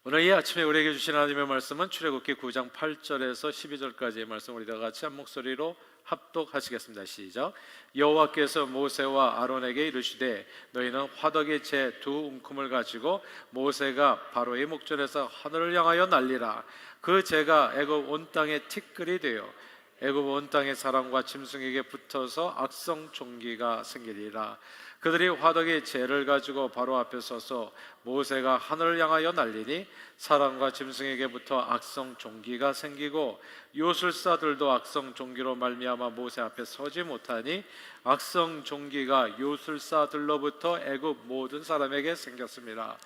오늘 이 아침에 우리에게 주신 하나님의 말씀은 출애굽기 9장 8절에서 12절까지의 말씀, 우리 다 같이 한 목소리로 합독하시겠습니다. 시작. 여호와께서 모세와 아론에게 이르시되 너희는 화덕의 재 두 움큼을 가지고 모세가 바로의 목전에서 하늘을 향하여 날리라. 그 재가 애굽 온 땅에 티끌이 되어 애굽 온 땅의 사람과 짐승에게 붙어서 악성 종기가 생기리라. 그들이 화덕의 재를 가지고 바로 앞에 서서 모세가 하늘을 향하여 날리니 사람과 짐승에게 붙어 악성 종기가 생기고 요술사들도 악성 종기로 말미암아 모세 앞에 서지 못하니 악성 종기가 요술사들로부터 애굽 모든 사람에게 생겼습니다.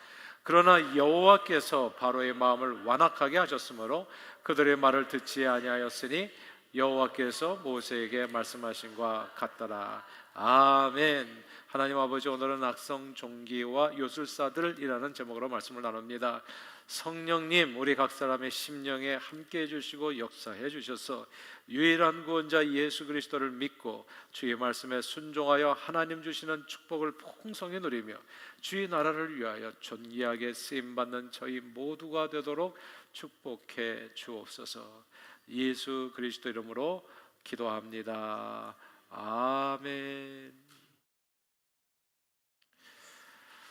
그러나 여호와께서 바로의 마음을 완악하게 하셨으므로 그들의 말을 듣지 아니하였으니 여호와께서 모세에게 말씀하신 것 같더라. 아멘. 하나님 아버지, 오늘은 악성 종기와 요술사들이라는 제목으로 말씀을 나눕니다. 성령님, 우리 각 사람의 심령에 함께해 주시고 역사해 주셔서 유일한 구원자 예수 그리스도를 믿고 주의 말씀에 순종하여 하나님 주시는 축복을 풍성히 누리며 주의 나라를 위하여 존귀하게 쓰임받는 저희 모두가 되도록 축복해 주옵소서. 예수 그리스도 이름으로 기도합니다. 아멘.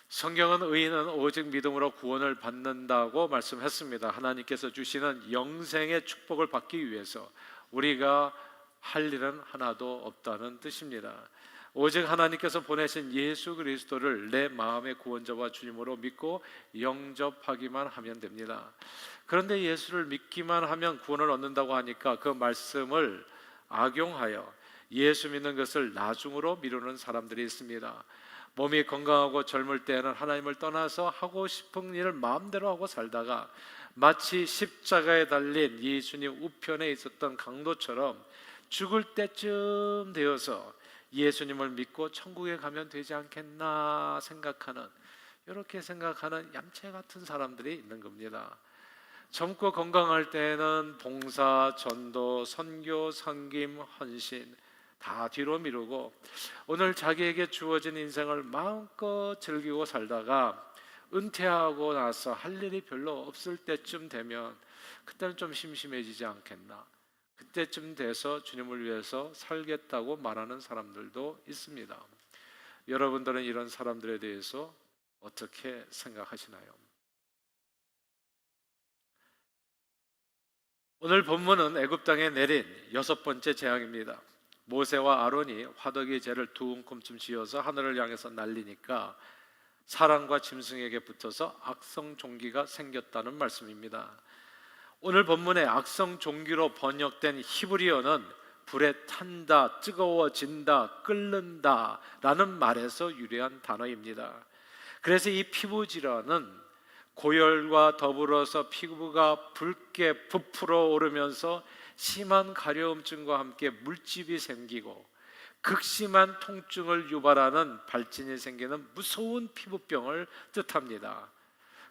성경은 의인은 오직 믿음으로 구원을 받는다고 말씀했습니다. 하나님께서 주시는 영생의 축복을 받기 위해서 우리가 할 일은 하나도 없다는 뜻입니다. 오직 하나님께서 보내신 예수 그리스도를 내 마음의 구원자와 주님으로 믿고 영접하기만 하면 됩니다. 그런데 예수를 믿기만 하면 구원을 얻는다고 하니까 그 말씀을 악용하여 예수 믿는 것을 나중으로 미루는 사람들이 있습니다. 몸이 건강하고 젊을 때는 하나님을 떠나서 하고 싶은 일을 마음대로 하고 살다가 마치 십자가에 달린 예수님 우편에 있었던 강도처럼 죽을 때쯤 되어서 예수님을 믿고 천국에 가면 되지 않겠나 생각하는, 이렇게 생각하는 얌체 같은 사람들이 있는 겁니다. 젊고 건강할 때는 봉사, 전도, 선교, 섬김, 헌신 다 뒤로 미루고 오늘 자기에게 주어진 인생을 마음껏 즐기고 살다가 은퇴하고 나서 할 일이 별로 없을 때쯤 되면 그때는 좀 심심해지지 않겠나, 그때쯤 돼서 주님을 위해서 살겠다고 말하는 사람들도 있습니다. 여러분들은 이런 사람들에 대해서 어떻게 생각하시나요? 오늘 본문은 애굽 땅에 내린 6번째 재앙입니다. 모세와 아론이 화덕의 재를 두 움큼쯤 지어서 하늘을 향해서 날리니까 사람과 짐승에게 붙어서 악성 종기가 생겼다는 말씀입니다. 오늘 본문의 악성 종기로 번역된 히브리어는 불에 탄다, 뜨거워진다, 끓는다 라는 말에서 유래한 단어입니다. 그래서 이 피부 질환은 고열과 더불어서 피부가 붉게 부풀어 오르면서 심한 가려움증과 함께 물집이 생기고 극심한 통증을 유발하는 발진이 생기는 무서운 피부병을 뜻합니다.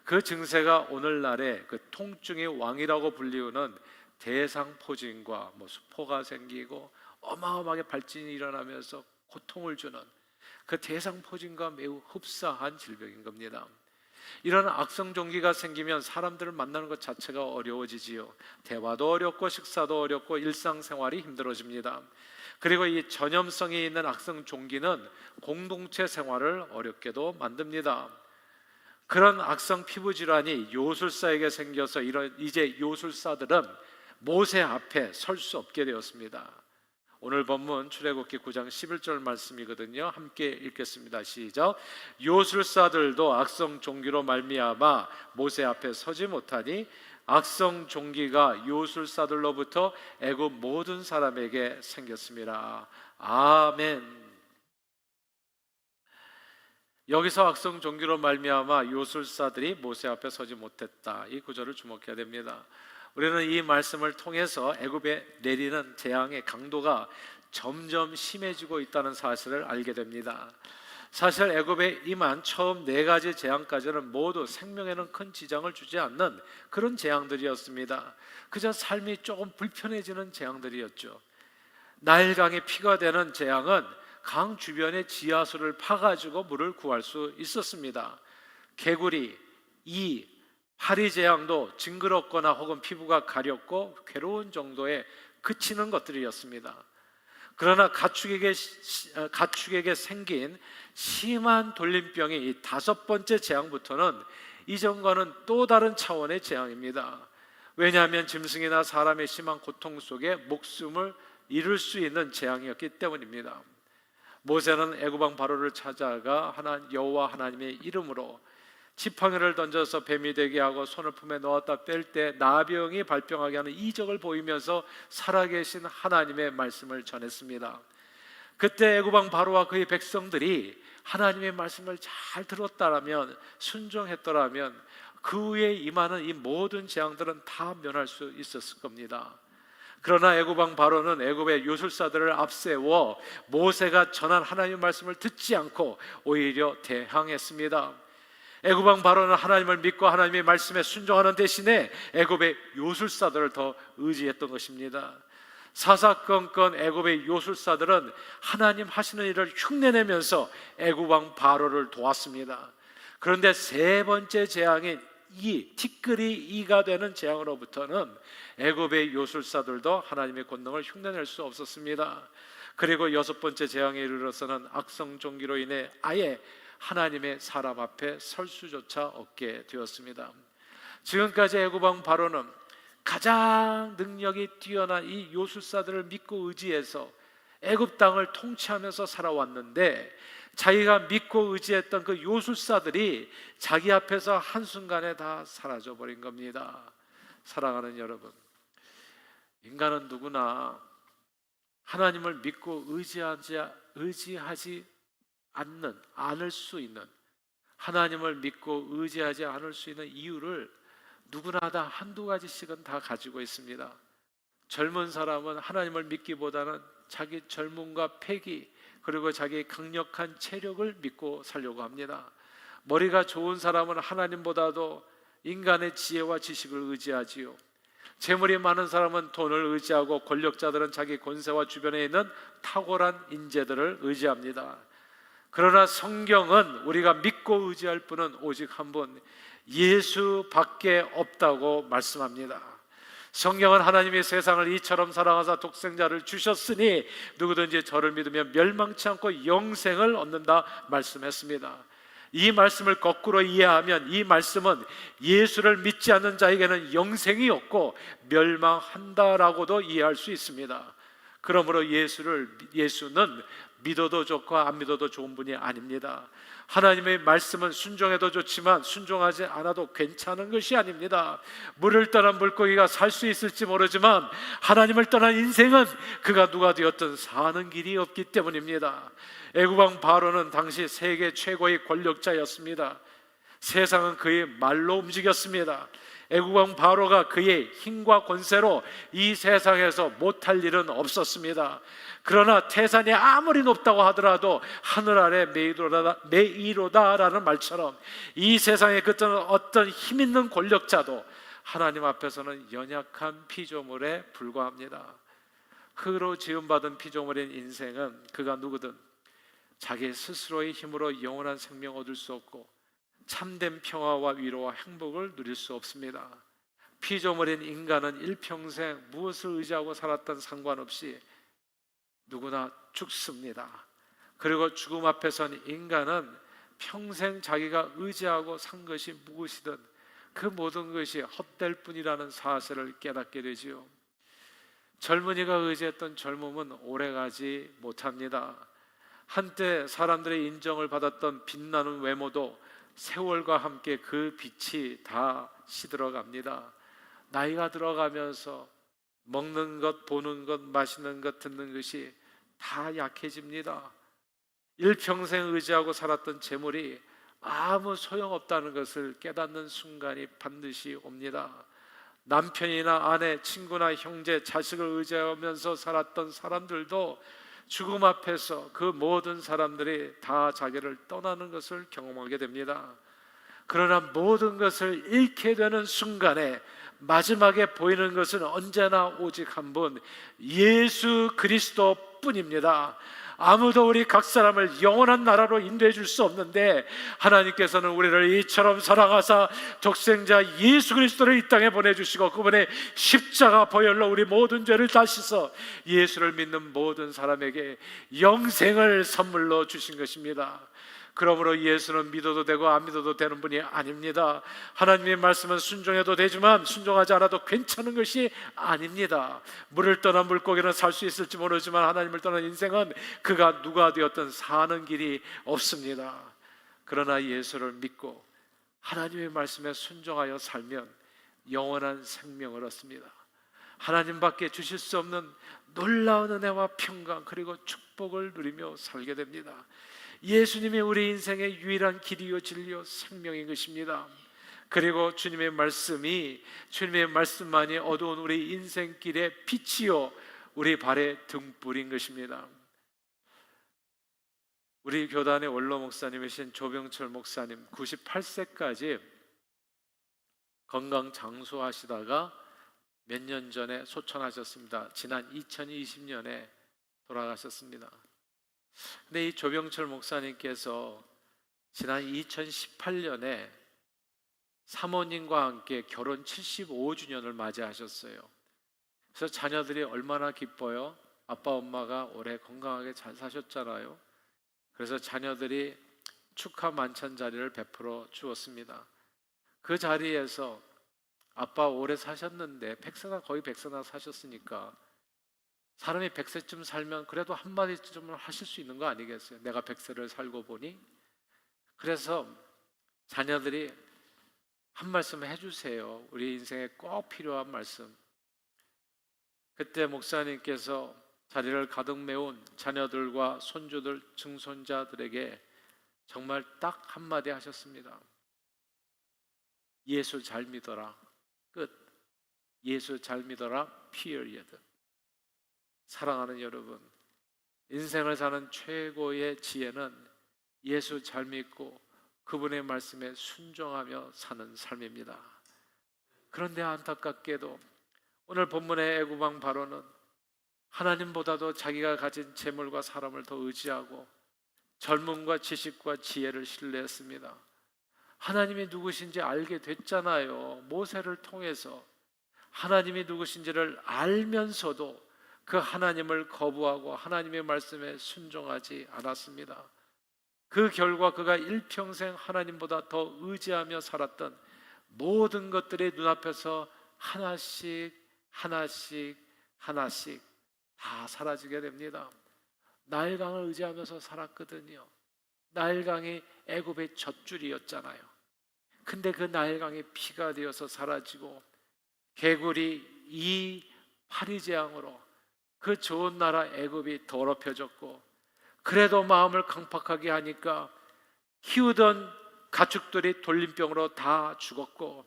그 증세가 오늘날의 그 통증의 왕이라고 불리우는 대상포진과 수포가 생기고 어마어마하게 발진이 일어나면서 고통을 주는 그 대상포진과 매우 흡사한 질병인 겁니다. 이런 악성 종기가 생기면 사람들을 만나는 것 자체가 어려워지지요. 대화도 어렵고 식사도 어렵고 일상생활이 힘들어집니다. 그리고 이 전염성이 있는 악성 종기는 공동체 생활을 어렵게도 만듭니다. 그런 악성 피부 질환이 요술사에게 생겨서 이제 요술사들은 모세 앞에 설 수 없게 되었습니다. 오늘 본문 출애굽기 9장 11절 말씀이거든요. 함께 읽겠습니다. 시작. 요술사들도 악성 종기로 말미암아 모세 앞에 서지 못하니 악성 종기가 요술사들로부터 애굽 모든 사람에게 생겼습니다. 아멘. 여기서 악성 종기로 말미암아 요술사들이 모세 앞에 서지 못했다, 이 구절을 주목해야 됩니다. 우리는 이 말씀을 통해서 애굽에 내리는 재앙의 강도가 점점 심해지고 있다는 사실을 알게 됩니다. 사실 애굽에 임한 처음 4가지 재앙까지는 모두 생명에는 큰 지장을 주지 않는 그런 재앙들이었습니다. 그저 삶이 조금 불편해지는 재앙들이었죠. 나일강이 피가 되는 재앙은 강 주변의 지하수를 파가지고 물을 구할 수 있었습니다. 개구리, 이, 파리 재앙도 징그럽거나 혹은 피부가 가렵고 괴로운 정도에 그치는 것들이었습니다. 그러나 가축에게 생긴 심한 돌림병이 이 다섯 번째 재앙부터는 이전과는 또 다른 차원의 재앙입니다. 왜냐하면 짐승이나 사람의 심한 고통 속에 목숨을 잃을 수 있는 재앙이었기 때문입니다. 모세는 애굽 왕 바로를 찾아가 여호와 하나님의 이름으로 지팡이를 던져서 뱀이 되게 하고 손을 품에 넣었다 뺄 때 나병이 발병하게 하는 이적을 보이면서 살아계신 하나님의 말씀을 전했습니다. 그때 애굽 왕 바로와 그의 백성들이 하나님의 말씀을 잘 들었다라면, 순종했더라면 그 후에 임하는 이 모든 재앙들은 다 면할 수 있었을 겁니다. 그러나 애굽 왕 바로는 애굽의 요술사들을 앞세워 모세가 전한 하나님의 말씀을 듣지 않고 오히려 대항했습니다. 애굽 왕 바로는 하나님을 믿고 하나님의 말씀에 순종하는 대신에 애굽의 요술사들을 더 의지했던 것입니다. 사사건건 애굽의 요술사들은 하나님 하시는 일을 흉내내면서 애굽 왕 바로를 도왔습니다. 그런데 세 번째 재앙인 티끌이 이가 되는 재앙으로부터는 애굽의 요술사들도 하나님의 권능을 흉내낼 수 없었습니다. 그리고 여섯 번째 재앙에 이르러서는 악성 종기로 인해 아예 하나님의 사람 앞에 설 수조차 없게 되었습니다. 지금까지 애굽 왕 바로는 가장 능력이 뛰어난 이 요술사들을 믿고 의지해서 애굽 땅을 통치하면서 살아왔는데, 자기가 믿고 의지했던 그 요술사들이 자기 앞에서 한순간에 다 사라져버린 겁니다. 사랑하는 여러분, 인간은 누구나 하나님을 믿고 의지하지 않을 수 있는, 하나님을 믿고 의지하지 않을 수 있는 이유를 누구나 다 한두 가지씩은 다 가지고 있습니다. 젊은 사람은 하나님을 믿기보다는 자기 젊음과 패기, 그리고 자기의 강력한 체력을 믿고 살려고 합니다. 머리가 좋은 사람은 하나님보다도 인간의 지혜와 지식을 의지하지요. 재물이 많은 사람은 돈을 의지하고, 권력자들은 자기 권세와 주변에 있는 탁월한 인재들을 의지합니다. 그러나 성경은 우리가 믿고 의지할 분은 오직 한 분, 예수밖에 없다고 말씀합니다. 성경은 하나님이 세상을 이처럼 사랑하사 독생자를 주셨으니 누구든지 저를 믿으면 멸망치 않고 영생을 얻는다 말씀했습니다. 이 말씀을 거꾸로 이해하면 이 말씀은 예수를 믿지 않는 자에게는 영생이 없고 멸망한다라고도 이해할 수 있습니다. 그러므로 예수는 믿어도 좋고 안 믿어도 좋은 분이 아닙니다. 하나님의 말씀은 순종해도 좋지만 순종하지 않아도 괜찮은 것이 아닙니다. 물을 떠난 물고기가 살 수 있을지 모르지만 하나님을 떠난 인생은 그가 누가 되었든 사는 길이 없기 때문입니다. 애굽 왕 바로는 당시 세계 최고의 권력자였습니다. 세상은 그의 말로 움직였습니다. 애굽 왕 바로가 그의 힘과 권세로 이 세상에서 못할 일은 없었습니다. 그러나 태산이 아무리 높다고 하더라도 하늘 아래 메이로다라는 말처럼 이 세상에 어떤 힘 있는 권력자도 하나님 앞에서는 연약한 피조물에 불과합니다. 흙으로 지음받은 피조물인 인생은 그가 누구든 자기 스스로의 힘으로 영원한 생명 얻을 수 없고 참된 평화와 위로와 행복을 누릴 수 없습니다. 피조물인 인간은 일평생 무엇을 의지하고 살았던 상관없이 누구나 죽습니다. 그리고 죽음 앞에 선 인간은 평생 자기가 의지하고 산 것이 무엇이든 그 모든 것이 헛될 뿐이라는 사실을 깨닫게 되지요. 젊은이가 의지했던 젊음은 오래가지 못합니다. 한때 사람들의 인정을 받았던 빛나는 외모도 세월과 함께 그 빛이 다 시들어갑니다. 나이가 들어가면서 먹는 것, 보는 것, 마시는 것, 듣는 것이 다 약해집니다. 일평생 의지하고 살았던 재물이 아무 소용없다는 것을 깨닫는 순간이 반드시 옵니다. 남편이나 아내, 친구나 형제, 자식을 의지하면서 살았던 사람들도 죽음 앞에서 그 모든 사람들이 다 자기를 떠나는 것을 경험하게 됩니다. 그러나 모든 것을 잃게 되는 순간에 마지막에 보이는 것은 언제나 오직 한 분, 예수 그리스도 그것뿐입니다. 아무도 우리 각 사람을 영원한 나라로 인도해 줄 수 없는데 하나님께서는 우리를 이처럼 사랑하사 독생자 예수 그리스도를 이 땅에 보내주시고 그분의 십자가 보혈로 우리 모든 죄를 다 씻어 예수를 믿는 모든 사람에게 영생을 선물로 주신 것입니다. 그러므로 예수는 믿어도 되고 안 믿어도 되는 분이 아닙니다. 하나님의 말씀은 순종해도 되지만 순종하지 않아도 괜찮은 것이 아닙니다. 물을 떠난 물고기는 살 수 있을지 모르지만 하나님을 떠난 인생은 그가 누가 되었든 사는 길이 없습니다. 그러나 예수를 믿고 하나님의 말씀에 순종하여 살면 영원한 생명을 얻습니다. 하나님밖에 주실 수 없는 놀라운 은혜와 평강 그리고 축복을 누리며 살게 됩니다. 예수님이 우리 인생의 유일한 길이요 진리요 생명인 것입니다. 그리고 주님의 말씀만이 어두운 우리 인생길의 빛이요 우리 발의 등불인 것입니다. 우리 교단의 원로 목사님이신 조병철 목사님 98세까지 건강 장수하시다가 몇 년 전에 소천하셨습니다. 지난 2020년에 돌아가셨습니다. 근데 이 조병철 목사님께서 지난 2018년에 사모님과 함께 결혼 75주년을 맞이하셨어요. 그래서 자녀들이 얼마나 기뻐요? 아빠 엄마가 올해 건강하게 잘 사셨잖아요. 그래서 자녀들이 축하 만찬 자리를 베풀어 주었습니다. 그 자리에서 아빠 오래 사셨는데 거의 100세나 사셨으니까 사람이 100세쯤 살면 그래도 한마디쯤은 하실 수 있는 거 아니겠어요? 내가 100세를 살고 보니. 그래서 자녀들이 한 말씀 해주세요. 우리 인생에 꼭 필요한 말씀. 그때 목사님께서 자리를 가득 메운 자녀들과 손주들, 증손자들에게 정말 딱 한마디 하셨습니다. 예수 잘 믿어라. 끝. 예수 잘 믿어라. period. 사랑하는 여러분, 인생을 사는 최고의 지혜는 예수 잘 믿고 그분의 말씀에 순종하며 사는 삶입니다. 그런데 안타깝게도 오늘 본문의 애구방 바로는 하나님보다도 자기가 가진 재물과 사람을 더 의지하고 젊음과 지식과 지혜를 신뢰했습니다. 하나님이 누구신지 알게 됐잖아요. 모세를 통해서 하나님이 누구신지를 알면서도 그 하나님을 거부하고 하나님의 말씀에 순종하지 않았습니다. 그 결과 그가 일평생 하나님보다 더 의지하며 살았던 모든 것들이 눈앞에서 하나씩 다 사라지게 됩니다. 나일강을 의지하면서 살았거든요. 나일강이 애굽의 젖줄이었잖아요. 근데 그 나일강이 피가 되어서 사라지고 개구리 이 파리재앙으로 그 좋은 나라 애굽이 더럽혀졌고, 그래도 마음을 강팍하게 하니까 키우던 가축들이 돌림병으로 다 죽었고,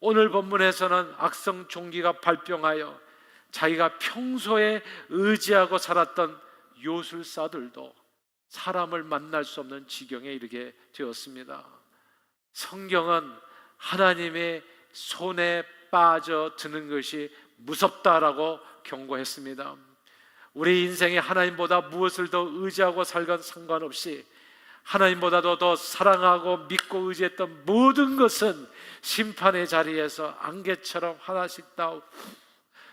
오늘 본문에서는 악성 종기가 발병하여 자기가 평소에 의지하고 살았던 요술사들도 사람을 만날 수 없는 지경에 이르게 되었습니다. 성경은 하나님의 손에 빠져드는 것이 무섭다라고 경고했습니다. 우리 인생에 하나님보다 무엇을 더 의지하고 살건 상관없이 하나님보다도 더 사랑하고 믿고 의지했던 모든 것은 심판의 자리에서 안개처럼 하나씩 다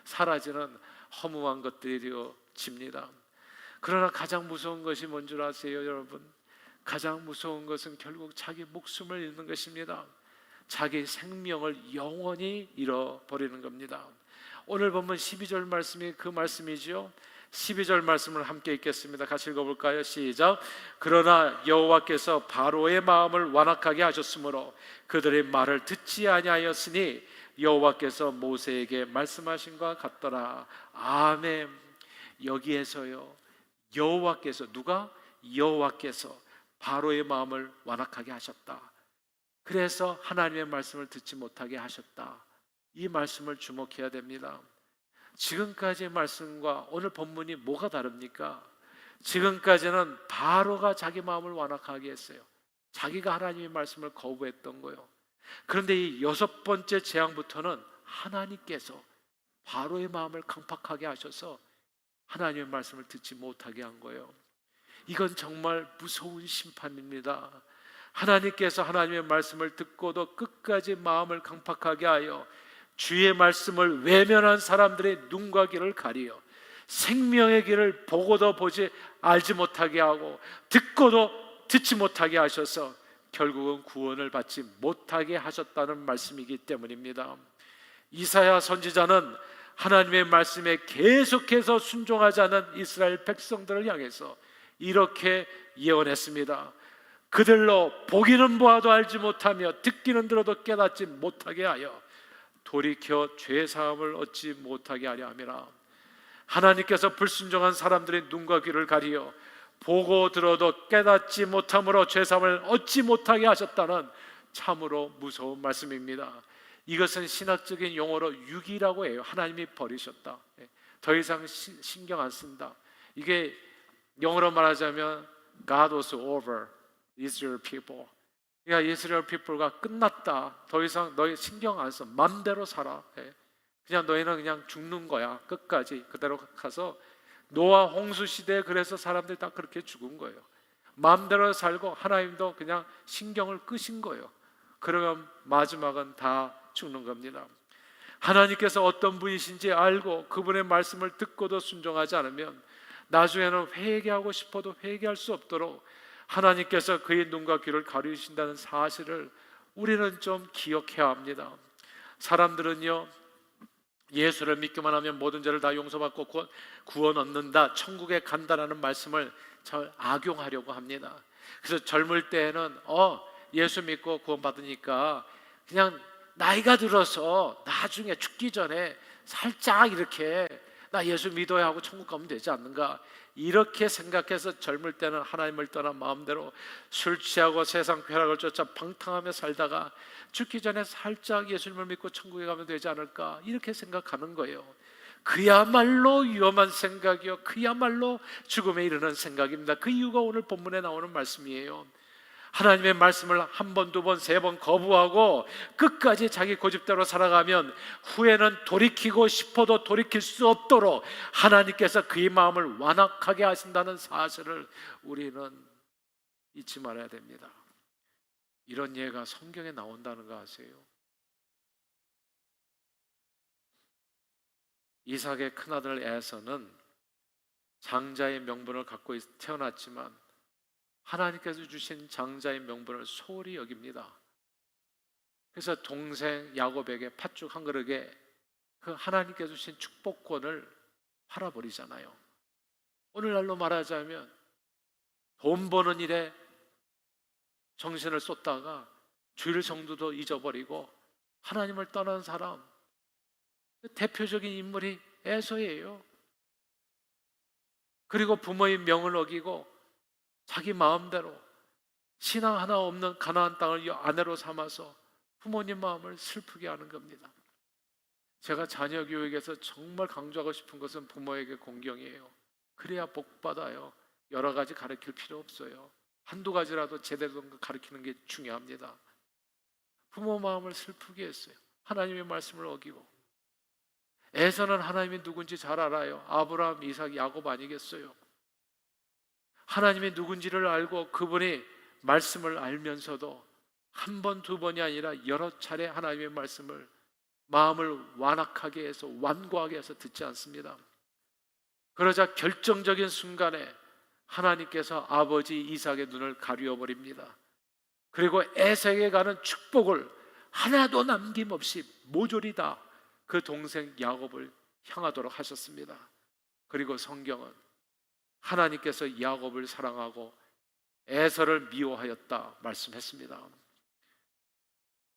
사라지는 허무한 것들이 되어집니다. 그러나 가장 무서운 것이 뭔 줄 아세요, 여러분? 가장 무서운 것은 결국 자기 목숨을 잃는 것입니다. 자기 생명을 영원히 잃어버리는 겁니다. 오늘 본문 12절 말씀이 그 말씀이지요. 12절 말씀을 함께 읽겠습니다. 같이 읽어볼까요? 시작. 그러나 여호와께서 바로의 마음을 완악하게 하셨으므로 그들의 말을 듣지 아니하였으니 여호와께서 모세에게 말씀하신 것 같더라. 아멘. 여기에서요, 여호와께서, 누가? 여호와께서 바로의 마음을 완악하게 하셨다. 그래서 하나님의 말씀을 듣지 못하게 하셨다. 이 말씀을 주목해야 됩니다. 지금까지의 말씀과 오늘 본문이 뭐가 다릅니까? 지금까지는 바로가 자기 마음을 완악하게 했어요. 자기가 하나님의 말씀을 거부했던 거예요. 그런데 이 6번째 재앙부터는 하나님께서 바로의 마음을 강팍하게 하셔서 하나님의 말씀을 듣지 못하게 한 거예요. 이건 정말 무서운 심판입니다. 하나님께서 하나님의 말씀을 듣고도 끝까지 마음을 강팍하게 하여 주의 말씀을 외면한 사람들의 눈과 귀를 가리어 생명의 길을 보고도 보지 알지 못하게 하고 듣고도 듣지 못하게 하셔서 결국은 구원을 받지 못하게 하셨다는 말씀이기 때문입니다. 이사야 선지자는 하나님의 말씀에 계속해서 순종하지 않은 이스라엘 백성들을 향해서 이렇게 예언했습니다. 그들로 보기는 보아도 알지 못하며 듣기는 들어도 깨닫지 못하게 하여 돌이켜 죄사함을 얻지 못하게 하려 함이라. 하나님께서 불순종한 사람들의 눈과 귀를 가리어 보고 들어도 깨닫지 못함으로 죄사함을 얻지 못하게 하셨다는 참으로 무서운 말씀입니다. 이것은 신학적인 용어로 유기라고 해요. 하나님이 버리셨다. 더 이상 신경 안 쓴다. 이게 영어로 말하자면 God was over Israel people. 그러니까 이스라엘 people가 끝났다. 더 이상 너희 신경 안 써. 맘대로 살아. 그냥 너희는 그냥 죽는 거야. 끝까지 그대로 가서 노아 홍수 시대에 그래서 사람들이 다 그렇게 죽은 거예요. 마음대로 살고 하나님도 그냥 신경을 끄신 거예요. 그러면 마지막은 다 죽는 겁니다. 하나님께서 어떤 분이신지 알고 그분의 말씀을 듣고도 순종하지 않으면 나중에는 회개하고 싶어도 회개할 수 없도록 하나님께서 그의 눈과 귀를 가리우신다는 사실을 우리는 좀 기억해야 합니다. 사람들은요, 예수를 믿기만 하면 모든 죄를 다 용서받고 구원 얻는다, 천국에 간다라는 말씀을 잘 악용하려고 합니다. 그래서 젊을 때에는 예수 믿고 구원 받으니까 그냥 나이가 들어서 나중에 죽기 전에 살짝 이렇게 나 예수 믿어야 하고 천국 가면 되지 않는가, 이렇게 생각해서 젊을 때는 하나님을 떠나 마음대로 술 취하고 세상 쾌락을 쫓아 방탕하며 살다가 죽기 전에 살짝 예수님을 믿고 천국에 가면 되지 않을까, 이렇게 생각하는 거예요. 그야말로 위험한 생각이요, 그야말로 죽음에 이르는 생각입니다. 그 이유가 오늘 본문에 나오는 말씀이에요. 하나님의 말씀을 한 번, 두 번, 세 번 거부하고 끝까지 자기 고집대로 살아가면 후에는 돌이키고 싶어도 돌이킬 수 없도록 하나님께서 그의 마음을 완악하게 하신다는 사실을 우리는 잊지 말아야 됩니다. 이런 예가 성경에 나온다는 거 아세요? 이삭의 큰아들 에서는 장자의 명분을 갖고 태어났지만 하나님께서 주신 장자의 명분을 소홀히 여깁니다. 그래서 동생 야곱에게 팥죽 한 그릇에 그 하나님께서 주신 축복권을 팔아버리잖아요. 오늘날로 말하자면 돈 버는 일에 정신을 쏟다가 주일 성도도 잊어버리고 하나님을 떠난 사람, 대표적인 인물이 에서예요. 그리고 부모의 명을 어기고 자기 마음대로 신앙 하나 없는 가나안 땅을 아내로 삼아서 부모님 마음을 슬프게 하는 겁니다. 제가 자녀 교육에서 정말 강조하고 싶은 것은 부모에게 공경이에요. 그래야 복 받아요. 여러 가지 가르칠 필요 없어요. 한두 가지라도 제대로 가르치는 게 중요합니다. 부모 마음을 슬프게 했어요. 하나님의 말씀을 어기고. 에서는 하나님이 누군지 잘 알아요. 아브라함, 이삭, 야곱 아니겠어요? 하나님이 누군지를 알고 그분이 말씀을 알면서도 한 번, 두 번이 아니라 여러 차례 하나님의 말씀을 마음을 완악하게 해서 완고하게 해서 듣지 않습니다. 그러자 결정적인 순간에 하나님께서 아버지 이삭의 눈을 가리워 버립니다. 그리고 에서에게 가는 축복을 하나도 남김없이 모조리 다 그 동생 야곱을 향하도록 하셨습니다. 그리고 성경은 하나님께서 야곱을 사랑하고 에서를 미워하였다 말씀했습니다.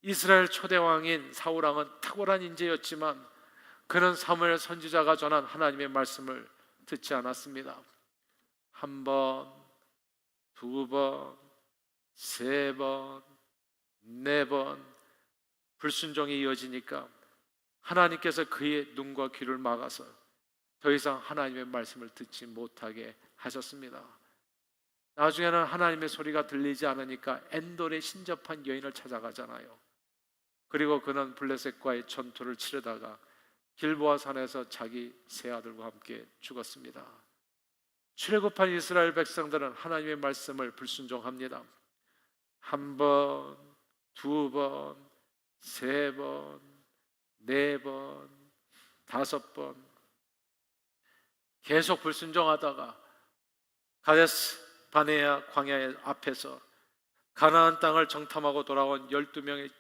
이스라엘 초대왕인 사울왕은 탁월한 인재였지만 그는 사무엘 선지자가 전한 하나님의 말씀을 듣지 않았습니다. 한 번, 두 번, 세 번, 네 번 불순종이 이어지니까 하나님께서 그의 눈과 귀를 막아서 더 이상 하나님의 말씀을 듣지 못하게 하셨습니다. 나중에는 하나님의 소리가 들리지 않으니까 엔돌에 신접한 여인을 찾아가잖아요. 그리고 그는 블레셋과의 전투를 치르다가 길보아 산에서 자기 세 아들과 함께 죽었습니다. 출애굽한 이스라엘 백성들은 하나님의 말씀을 불순종합니다. 한 번, 두 번, 세 번, 네 번, 다섯 번 계속 불순종하다가 가데스 바네아 광야 앞에서 가나안 땅을 정탐하고 돌아온 12명의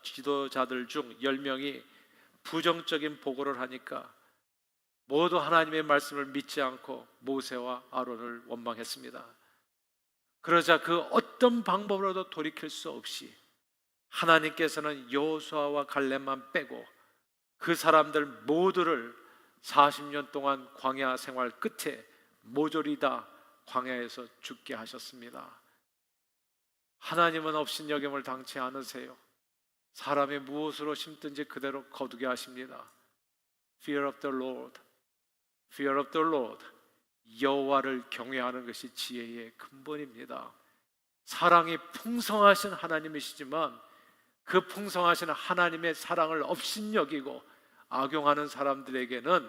지도자들 중 10명이 부정적인 보고를 하니까 모두 하나님의 말씀을 믿지 않고 모세와 아론을 원망했습니다. 그러자 그 어떤 방법으로도 돌이킬 수 없이 하나님께서는 여호수아와 갈렙만 빼고 그 사람들 모두를 40년 동안 광야 생활 끝에 모조리 다 광야에서 죽게 하셨습니다. 하나님은 업신여김을 당치 않으세요. 사람이 무엇으로 심든지 그대로 거두게 하십니다. Fear of the Lord, Fear of the Lord. 여호와를 경외하는 것이 지혜의 근본입니다. 사랑이 풍성하신 하나님이시지만 그 풍성하신 하나님의 사랑을 업신여기고 악용하는 사람들에게는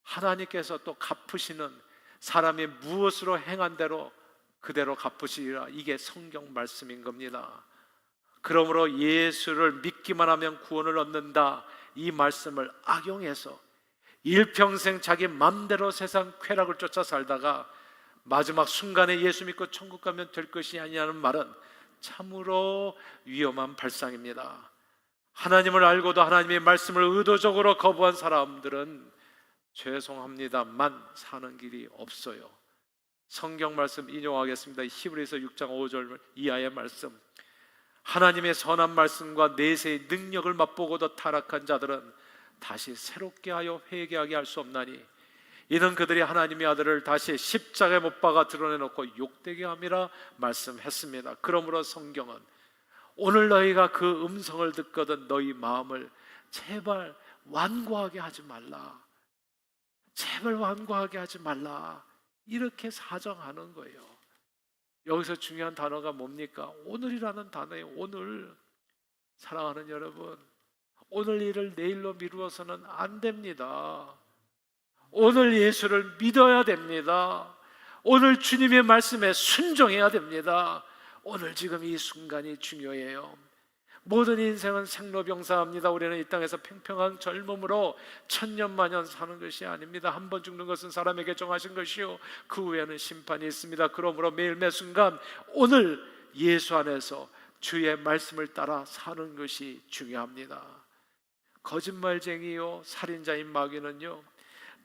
하나님께서 또 갚으시는, 사람이 무엇으로 행한 대로 그대로 갚으시리라. 이게 성경 말씀인 겁니다. 그러므로 예수를 믿기만 하면 구원을 얻는다, 이 말씀을 악용해서 일평생 자기 맘대로 세상 쾌락을 쫓아 살다가 마지막 순간에 예수 믿고 천국 가면 될 것이 아니냐는 말은 참으로 위험한 발상입니다. 하나님을 알고도 하나님의 말씀을 의도적으로 거부한 사람들은 죄송합니다만 사는 길이 없어요. 성경 말씀 인용하겠습니다. 히브리서 6장 5절 이하의 말씀. 하나님의 선한 말씀과 내세의 능력을 맛보고도 타락한 자들은 다시 새롭게 하여 회개하게 할 수 없나니 이는 그들이 하나님의 아들을 다시 십자가에 못 박아 드러내놓고 욕되게 함이라 말씀했습니다. 그러므로 성경은 오늘 너희가 그 음성을 듣거든 너희 마음을 제발 완고하게 하지 말라, 제발 완고하게 하지 말라, 이렇게 사정하는 거예요. 여기서 중요한 단어가 뭡니까? 오늘이라는 단어예요. 오늘. 사랑하는 여러분, 오늘 일을 내일로 미루어서는 안 됩니다. 오늘 예수를 믿어야 됩니다. 오늘 주님의 말씀에 순종해야 됩니다. 오늘 지금 이 순간이 중요해요. 모든 인생은 생로병사합니다. 우리는 이 땅에서 팽팽한 젊음으로 천년만년 사는 것이 아닙니다. 한 번 죽는 것은 사람에게 정하신 것이요 그 후에는 심판이 있습니다. 그러므로 매일 매 순간 오늘 예수 안에서 주의 말씀을 따라 사는 것이 중요합니다. 거짓말쟁이요 살인자인 마귀는요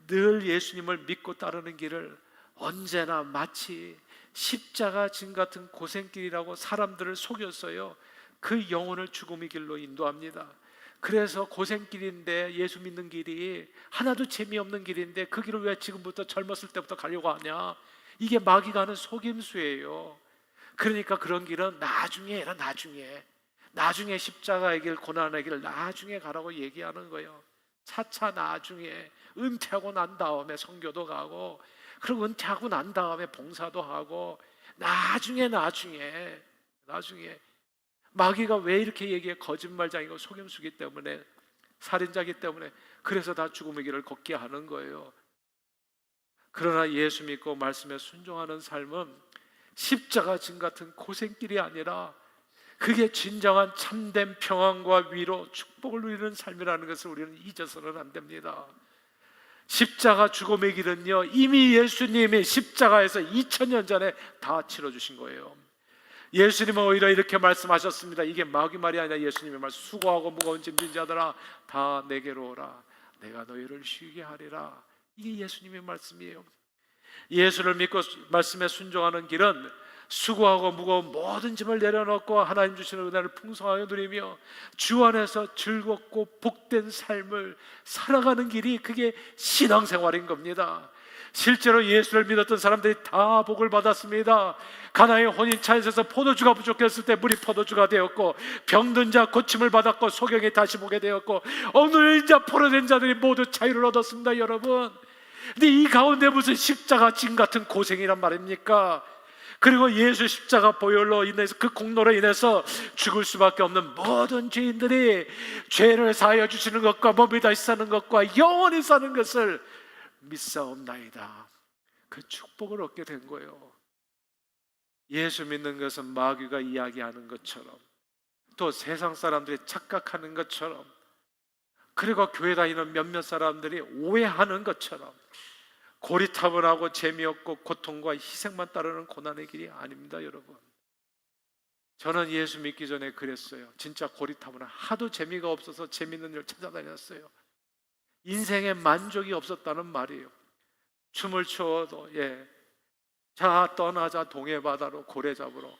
늘 예수님을 믿고 따르는 길을 언제나 마치 십자가 진 같은 고생길이라고 사람들을 속였어요. 그 영혼을 죽음의 길로 인도합니다. 그래서 고생길인데, 예수 믿는 길이 하나도 재미없는 길인데 그 길을 왜 지금부터 젊었을 때부터 가려고 하냐? 이게 마귀가 하는 속임수예요. 그러니까 그런 길은 나중에 해라, 나중에 십자가의 길, 고난의 길 나중에 가라고 얘기하는 거예요. 차차 나중에, 은퇴하고 난 다음에 선교도 가고, 그리고 은퇴하고 난 다음에 봉사도 하고, 나중에 마귀가 왜 이렇게 얘기해? 거짓말장이고 속임수기 때문에, 살인자기 때문에. 그래서 다 죽음의 길을 걷게 하는 거예요. 그러나 예수 믿고 말씀에 순종하는 삶은 십자가 진 같은 고생길이 아니라 그게 진정한 참된 평안과 위로, 축복을 누리는 삶이라는 것을 우리는 잊어서는 안 됩니다. 십자가 죽음의 길은요 이미 예수님이 십자가에서 2000년 전에 다 치러주신 거예요. 예수님은 오히려 이렇게 말씀하셨습니다. 이게 마귀 말이 아니라 예수님의 말씀. 수고하고 무거운 짐진 자들아 다 내게로 오라, 내가 너희를 쉬게 하리라. 이게 예수님의 말씀이에요. 예수를 믿고 말씀에 순종하는 길은 수고하고 무거운 모든 짐을 내려놓고 하나님 주시는 은혜를 풍성하게 누리며 주 안에서 즐겁고 복된 삶을 살아가는 길이, 그게 신앙생활인 겁니다. 실제로 예수를 믿었던 사람들이 다 복을 받았습니다. 가나의 혼인차에서 포도주가 부족했을 때 물이 포도주가 되었고, 병든 자 고침을 받았고, 소경이 다시 보게 되었고, 오늘 이제 포로된 자들이 모두 자유를 얻었습니다. 여러분, 근데 이 가운데 무슨 십자가 진 같은 고생이란 말입니까? 그리고 예수 십자가 보혈로 인해서, 그 공로로 인해서 죽을 수밖에 없는 모든 죄인들이 죄를 사하여 주시는 것과 몸이 다시 사는 것과 영원히 사는 것을 믿사옵나이다. 그 축복을 얻게 된 거예요. 예수 믿는 것은 마귀가 이야기하는 것처럼, 또 세상 사람들이 착각하는 것처럼, 그리고 교회 다니는 몇몇 사람들이 오해하는 것처럼 고리타분하고 재미없고 고통과 희생만 따르는 고난의 길이 아닙니다, 여러분. 저는 예수 믿기 전에 그랬어요. 진짜 고리타분한, 하도 재미가 없어서 재밌는 일 찾아다녔어요. 인생에 만족이 없었다는 말이에요. 춤을 추어도 자 떠나자 동해 바다로 고래 잡으러,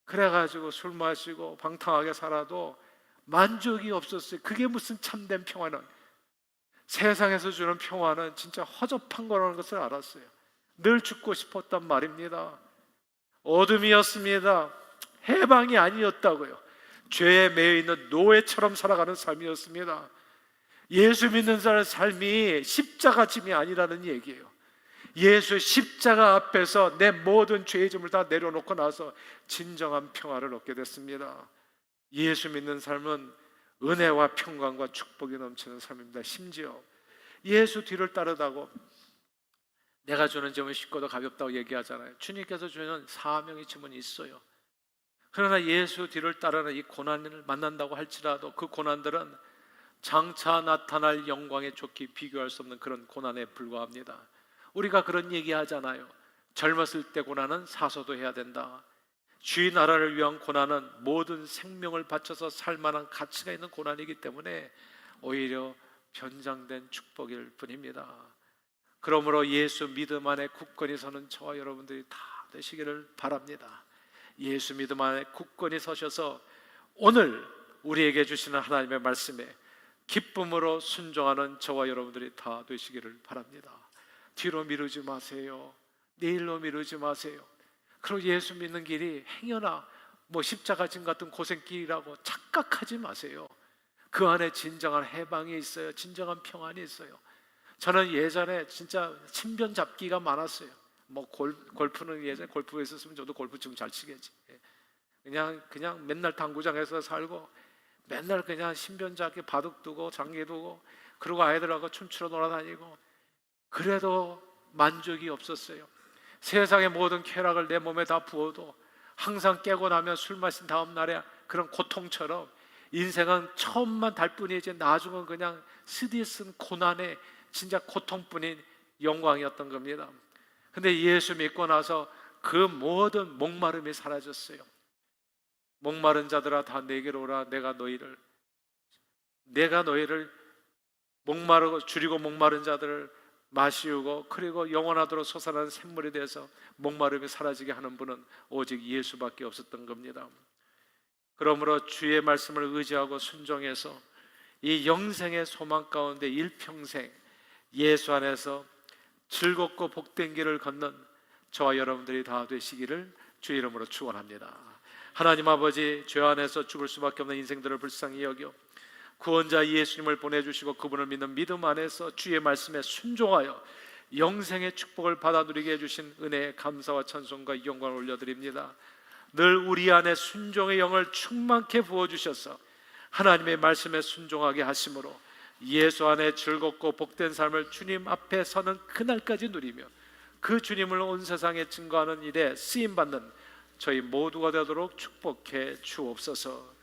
그래가지고 술 마시고 방탕하게 살아도 만족이 없었어요. 그게 무슨 참된 평화는, 세상에서 주는 평화는 진짜 허접한 거라는 것을 알았어요. 늘 죽고 싶었단 말입니다. 어둠이었습니다. 해방이 아니었다고요. 죄에 매여 있는 노예처럼 살아가는 삶이었습니다. 예수 믿는 사람의 삶이 십자가 짐이 아니라는 얘기예요. 예수 십자가 앞에서 내 모든 죄의 짐을 다 내려놓고 나서 진정한 평화를 얻게 됐습니다. 예수 믿는 삶은 은혜와 평강과 축복이 넘치는 삶입니다. 심지어 예수 뒤를 따르다고 내가 주는 짐은 쉽고도 가볍다고 얘기하잖아요. 주님께서 주는 사명의 짐은 있어요. 그러나 예수 뒤를 따르는 이 고난을 만난다고 할지라도 그 고난들은 장차 나타날 영광에 좋게 비교할 수 없는 그런 고난에 불과합니다. 우리가 그런 얘기 하잖아요. 젊었을 때 고난은 사소도 해야 된다. 주의 나라를 위한 고난은 모든 생명을 바쳐서 살 만한 가치가 있는 고난이기 때문에 오히려 변장된 축복일 뿐입니다. 그러므로 예수 믿음 안에 굳건히 서는 저와 여러분들이 다 되시기를 바랍니다. 예수 믿음 안에 굳건히 서셔서 오늘 우리에게 주시는 하나님의 말씀에 기쁨으로 순종하는 저와 여러분들이 다 되시기를 바랍니다. 뒤로 미루지 마세요. 내일로 미루지 마세요. 그리고 예수 믿는 길이 행여나 십자가 짐 같은 고생길이라고 착각하지 마세요. 그 안에 진정한 해방이 있어요. 진정한 평안이 있어요. 저는 예전에 진짜 신변 잡기가 많았어요. 골프는 예전에 골프에 있었으면 저도 골프 좀 잘 치겠지. 그냥 맨날 당구장에서 살고 맨날 그냥 신변 잡기 바둑 두고 장기 두고 그리고 아이들하고 춤추러 놀아다니고, 그래도 만족이 없었어요. 세상의 모든 쾌락을 내 몸에 다 부어도 항상 깨고 나면 술 마신 다음 날에 그런 고통처럼 인생은 처음만 달 뿐이지 나중은 그냥 스디쓴 고난의 진짜 고통뿐인 영광이었던 겁니다. 근데 예수 믿고 나서 그 모든 목마름이 사라졌어요. 목마른 자들아 다 내게로 오라. 내가 너희를 목마르고 줄이고 목마른 자들을 마시우고 그리고 영원하도록 솟아나는 샘물이 돼서 목마름이 사라지게 하는 분은 오직 예수밖에 없었던 겁니다. 그러므로 주의 말씀을 의지하고 순종해서 이 영생의 소망 가운데 일평생 예수 안에서 즐겁고 복된 길을 걷는 저와 여러분들이 다 되시기를 주의 이름으로 축원합니다. 하나님 아버지, 죄 안에서 죽을 수밖에 없는 인생들을 불쌍히 여겨 구원자 예수님을 보내주시고 그분을 믿는 믿음 안에서 주의 말씀에 순종하여 영생의 축복을 받아 누리게 해주신 은혜에 감사와 찬송과 영광을 올려드립니다. 늘 우리 안에 순종의 영을 충만케 부어주셔서 하나님의 말씀에 순종하게 하심으로 예수 안에 즐겁고 복된 삶을 주님 앞에 서는 그날까지 누리며 그 주님을 온 세상에 증거하는 일에 쓰임받는 저희 모두가 되도록 축복해 주옵소서.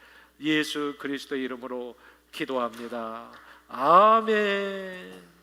예수 그리스도의 이름으로 기도합니다. 아멘.